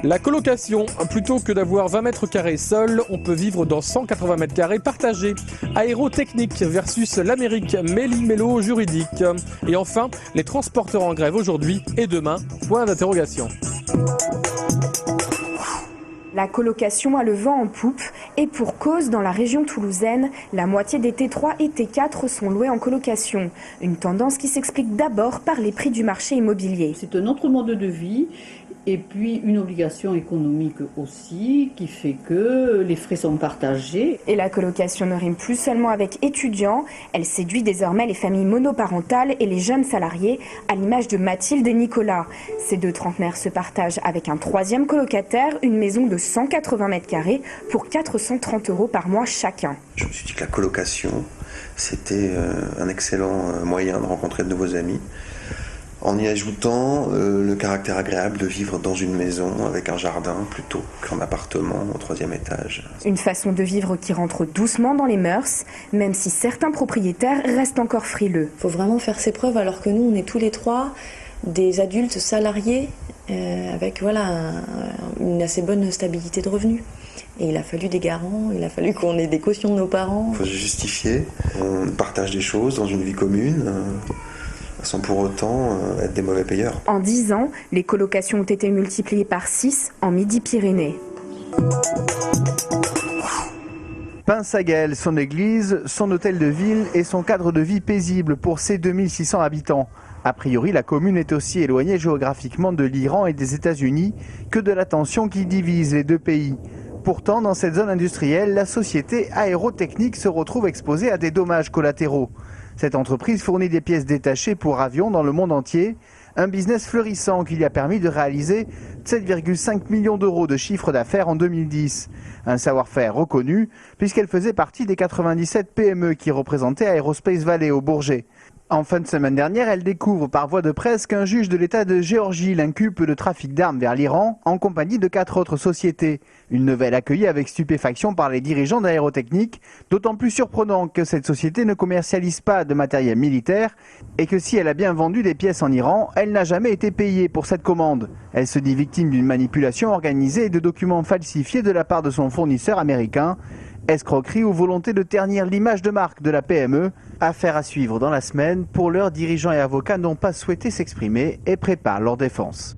La colocation, plutôt que d'avoir 20 mètres carrés seul, on peut vivre dans 180 mètres carrés partagés. Aérotechnique versus l'Amérique méli-mélo juridique. Et enfin, les transporteurs en grève aujourd'hui et demain, point d'interrogation. La colocation a le vent en poupe et pour cause, dans la région toulousaine, la moitié des T3 et T4 sont loués en colocation. Une tendance qui s'explique d'abord par les prix du marché immobilier. C'est un autre mode de vie et puis une obligation économique aussi qui fait que les frais sont partagés. Et la colocation ne rime plus seulement avec étudiants, elle séduit désormais les familles monoparentales et les jeunes salariés, à l'image de Mathilde et Nicolas. Ces deux trentenaires se partagent avec un troisième colocataire une maison de 180 mètres carrés pour 430 € par mois chacun. Je me suis dit que la colocation, c'était un excellent moyen de rencontrer de nouveaux amis, en y ajoutant le caractère agréable de vivre dans une maison avec un jardin plutôt qu'un appartement au 3e étage. Une façon de vivre qui rentre doucement dans les mœurs, même si certains propriétaires restent encore frileux. Il faut vraiment faire ses preuves alors que nous, on est tous les trois des adultes salariés avec une assez bonne stabilité de revenus. Et il a fallu des garants, il a fallu qu'on ait des cautions de nos parents. Il faut se justifier, on partage des choses dans une vie commune, sans pour autant être des mauvais payeurs. En 10 ans, les colocations ont été multipliées par 6 en Midi-Pyrénées. Pinsaguel, son église, son hôtel de ville et son cadre de vie paisible pour ses 2600 habitants. A priori, la commune est aussi éloignée géographiquement de l'Iran et des États-Unis que de la tension qui divise les deux pays. Pourtant, dans cette zone industrielle, la société Aérotechnique se retrouve exposée à des dommages collatéraux. Cette entreprise fournit des pièces détachées pour avions dans le monde entier, un business fleurissant qui lui a permis de réaliser 7,5 millions d'euros de chiffre d'affaires en 2010. Un savoir-faire reconnu puisqu'elle faisait partie des 97 PME qui représentaient Aerospace Valley au Bourget. En fin de semaine dernière, elle découvre par voie de presse qu'un juge de l'État de Géorgie l'inculpe de trafic d'armes vers l'Iran en compagnie de 4 autres sociétés. Une nouvelle accueillie avec stupéfaction par les dirigeants d'Aérotechnique, d'autant plus surprenant que cette société ne commercialise pas de matériel militaire et que si elle a bien vendu des pièces en Iran, elle n'a jamais été payée pour cette commande. Elle se dit victime d'une manipulation organisée et de documents falsifiés de la part de son fournisseur américain. Escroquerie ou volonté de ternir l'image de marque de la PME, affaire à suivre dans la semaine. Pour l'heure, dirigeants et avocats n'ont pas souhaité s'exprimer et préparent leur défense.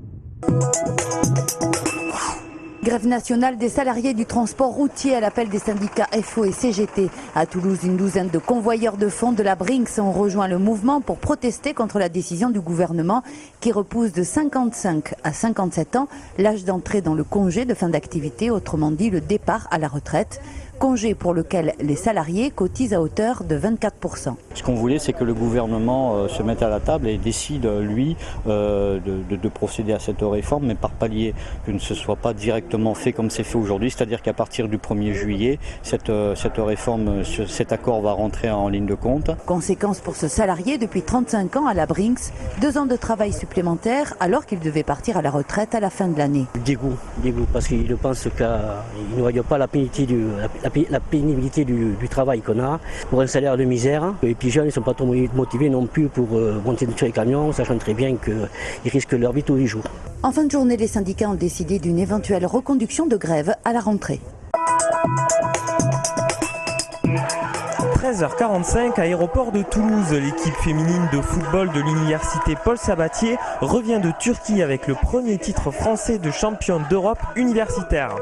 Grève nationale des salariés du transport routier à l'appel des syndicats FO et CGT. À Toulouse, une douzaine de convoyeurs de fonds de la Brinks ont rejoint le mouvement pour protester contre la décision du gouvernement qui repousse de 55 à 57 ans l'âge d'entrée dans le congé de fin d'activité, autrement dit le départ à la retraite. Congé pour lequel les salariés cotisent à hauteur de 24%. Ce qu'on voulait, c'est que le gouvernement se mette à la table et décide, lui, de procéder à cette réforme, mais par palier, que ne se soit pas directement fait comme c'est fait aujourd'hui, c'est-à-dire qu'à partir du 1er juillet, cette réforme, cet accord va rentrer en ligne de compte. Conséquence pour ce salarié depuis 35 ans à la Brinks, 2 ans de travail supplémentaire alors qu'il devait partir à la retraite à la fin de l'année. Dégoût, parce qu'il pense qu'il ne voit pas la pénibilité du travail qu'on a pour un salaire de misère. Les petits jeunes ne sont pas trop motivés non plus pour monter sur les camions, sachant très bien qu'ils risquent leur vie tous les jours. En fin de journée, les syndicats ont décidé d'une éventuelle reconduction de grève à la rentrée. 13h45, aéroport de Toulouse. L'équipe féminine de football de l'université Paul Sabatier revient de Turquie avec le premier titre français de championne d'Europe universitaire.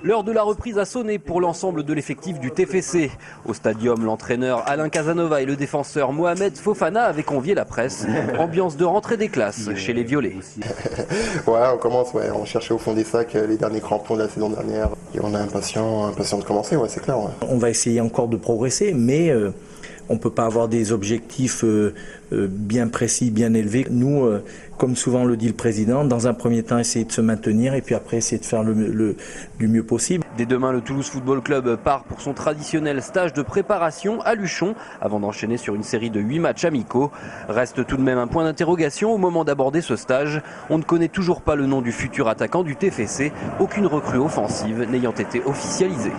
L'heure de la reprise a sonné pour l'ensemble de l'effectif du TFC. Au stadium, l'entraîneur Alain Casanova et le défenseur Mohamed Fofana avaient convié la presse. Ambiance de rentrée des classes chez les Violets. Ouais, on commence, on cherchait au fond des sacs les derniers crampons de la saison dernière. Et on est impatient de commencer, c'est clair. Ouais. On va essayer encore de progresser, mais on ne peut pas avoir des objectifs bien précis, bien élevés. Nous, comme souvent le dit le président, dans un premier temps, essayer de se maintenir et puis après essayer de faire du mieux possible. Dès demain, le Toulouse Football Club part pour son traditionnel stage de préparation à Luchon avant d'enchaîner sur une série de 8 matchs amicaux. Reste tout de même un point d'interrogation au moment d'aborder ce stage. On ne connaît toujours pas le nom du futur attaquant du TFC, aucune recrue offensive n'ayant été officialisée.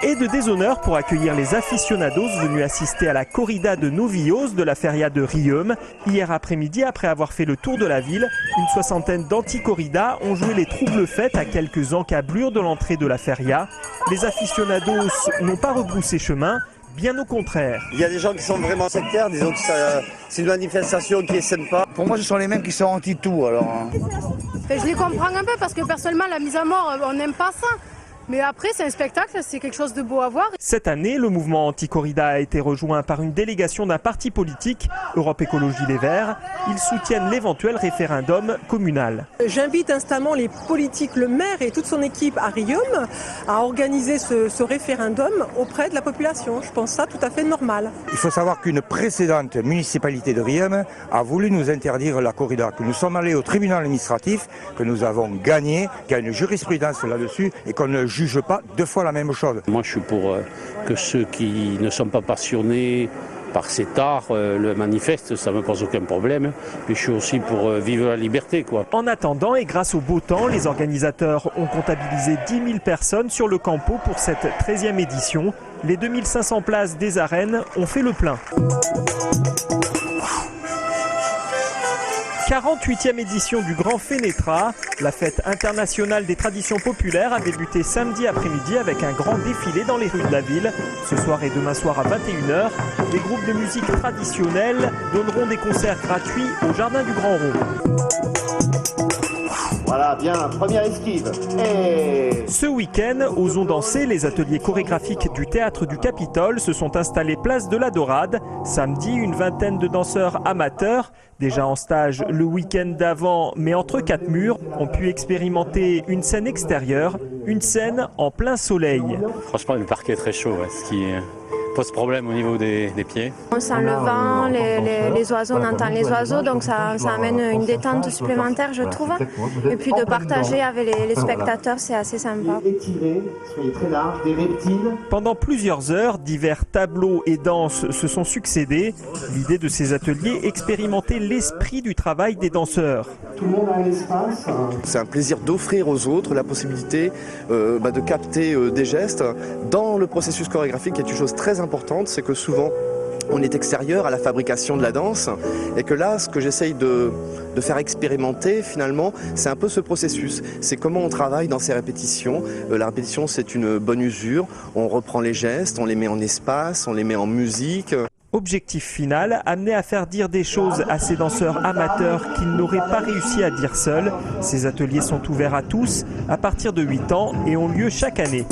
Et de déshonneur pour accueillir les aficionados venus assister à la corrida de novillos de la feria de Riom. Hier après-midi, après avoir fait le tour de la ville, une soixantaine d'anti-corridas ont joué les troubles fêtes à quelques encablures de l'entrée de la feria. Les aficionados n'ont pas rebroussé chemin. Bien au contraire. Il y a des gens qui sont vraiment sectaires, disons que c'est une manifestation qui est sympa. Pour moi, ce sont les mêmes qui sont anti-tout, alors. Je les comprends un peu parce que personnellement, la mise à mort, on n'aime pas ça. Mais après, c'est un spectacle, c'est quelque chose de beau à voir. Cette année, le mouvement anti-corrida a été rejoint par une délégation d'un parti politique, Europe Écologie Les Verts. Ils soutiennent l'éventuel référendum communal. J'invite instamment les politiques, le maire et toute son équipe à Riom à organiser ce référendum auprès de la population. Je pense ça tout à fait normal. Il faut savoir qu'une précédente municipalité de Riom a voulu nous interdire la corrida, que nous sommes allés au tribunal administratif, que nous avons gagné, qu'il y a une jurisprudence là-dessus et qu'on ne juge pas deux fois la même chose. Moi je suis pour que ceux qui ne sont pas passionnés par cet art le manifestent, ça ne me pose aucun problème. Mais je suis aussi pour vivre la liberté, quoi. En attendant et grâce au beau temps, les organisateurs ont comptabilisé 10 000 personnes sur le Campo pour cette 13e édition. Les 2500 places des arènes ont fait le plein. 48e édition du Grand Fénétra, la fête internationale des traditions populaires a débuté samedi après-midi avec un grand défilé dans les rues de la ville. Ce soir et demain soir à 21h, des groupes de musique traditionnelle donneront des concerts gratuits au Jardin du Grand Rond. Voilà, bien, première esquive. Et... Ce week-end, osons danser, les ateliers chorégraphiques du Théâtre du Capitole se sont installés place de la Dorade. Samedi, une vingtaine de danseurs amateurs, déjà en stage le week-end d'avant, mais entre quatre murs, ont pu expérimenter une scène extérieure, une scène en plein soleil. Franchement, le parquet est très chaud, ce qui pose problème au niveau des pieds. On sent le vent, les oiseaux, on entend les oiseaux, donc ça amène une détente supplémentaire, je trouve. Et puis de partager avec les spectateurs, c'est assez sympa. Soyez très large, des reptiles. Pendant plusieurs heures, divers tableaux et danses se sont succédés. L'idée de ces ateliers, expérimenter l'esprit du travail des danseurs. Tout le monde a un espace. C'est un plaisir d'offrir aux autres la possibilité de capter des gestes. Dans le processus chorégraphique, il y a une chose très importante, c'est que souvent on est extérieur à la fabrication de la danse et que là, ce que j'essaye de faire expérimenter finalement, c'est un peu ce processus. C'est comment on travaille dans ces répétitions. La répétition, c'est une bonne usure. On reprend les gestes, on les met en espace, on les met en musique. Objectif final, amener à faire dire des choses à ces danseurs amateurs qu'ils n'auraient pas réussi à dire seuls. Ces ateliers sont ouverts à tous à partir de 8 ans et ont lieu chaque année.